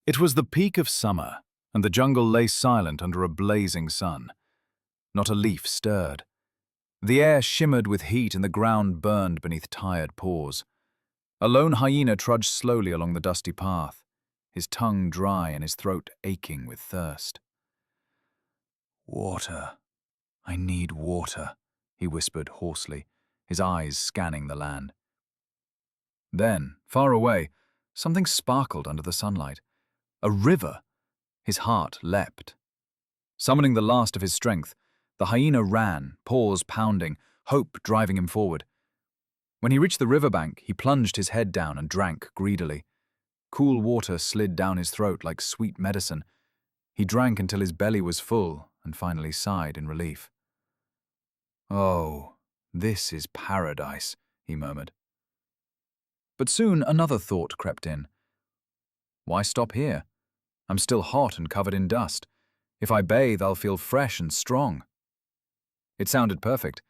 It was the peak of summer, and the jungle lay silent under a blazing sun. Not a leaf stirred. The air shimmered with heat and the ground burned beneath tired paws. A lone hyena trudged slowly along the dusty path, his tongue dry and his throat aching with thirst. "Water. I need water," he whispered hoarsely, his eyes scanning the land. Then, far away, something sparkled under the sunlight. A river! His heart leapt. Summoning the last of his strength, the hyena ran, paws pounding, hope driving him forward. When he reached the riverbank, he plunged his head down and drank greedily. Cool water slid down his throat like sweet medicine. He drank until his belly was full and finally sighed in relief. "Oh, this is paradise," he murmured. But soon another thought crept in. Why stop here? I'm still hot and covered in dust. If I bathe, I'll feel fresh and strong. It sounded perfect,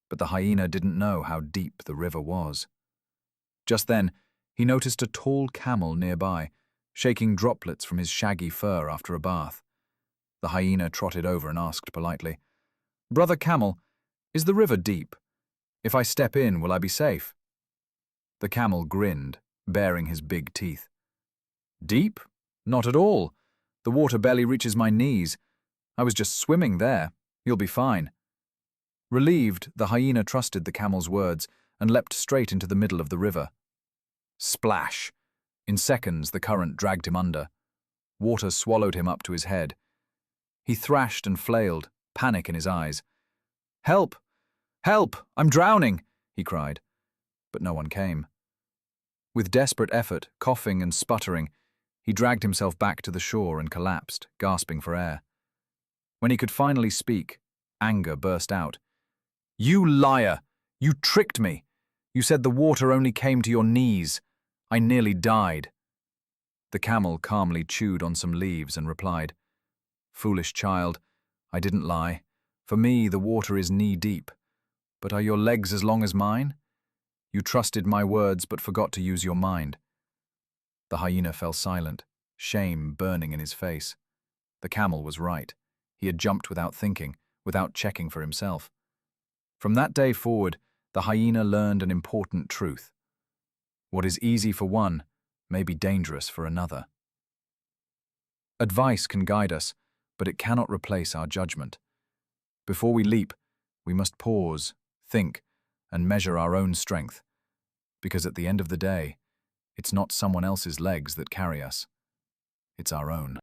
but the hyena didn't know how deep the river was. Just then, he noticed a tall camel nearby, shaking droplets from his shaggy fur after a bath. The hyena trotted over and asked politely, "Brother Camel, is the river deep? If I step in, will I be safe?" The camel grinned, baring his big teeth. "Deep? Not at all. The water barely reaches my knees. I was just swimming there. You'll be fine." Relieved, the hyena trusted the camel's words and leapt straight into the middle of the river. Splash! In seconds, the current dragged him under. Water swallowed him up to his head. He thrashed and flailed, panic in his eyes. "Help! Help! I'm drowning!" he cried. But no one came. With desperate effort, coughing and sputtering, he dragged himself back to the shore and collapsed, gasping for air. When he could finally speak, anger burst out. "You liar! You tricked me! You said the water only came to your knees. I nearly died." The camel calmly chewed on some leaves and replied, "Foolish child, I didn't lie. For me, the water is knee-deep. But are your legs as long as mine? You trusted my words but forgot to use your mind." The hyena fell silent, shame burning in his face. The camel was right. He had jumped without thinking, without checking for himself. From that day forward, the hyena learned an important truth. What is easy for one may be dangerous for another. Advice can guide us, but it cannot replace our judgment. Before we leap, we must pause, think, and measure our own strength. Because at the end of the day, it's not someone else's legs that carry us. It's our own.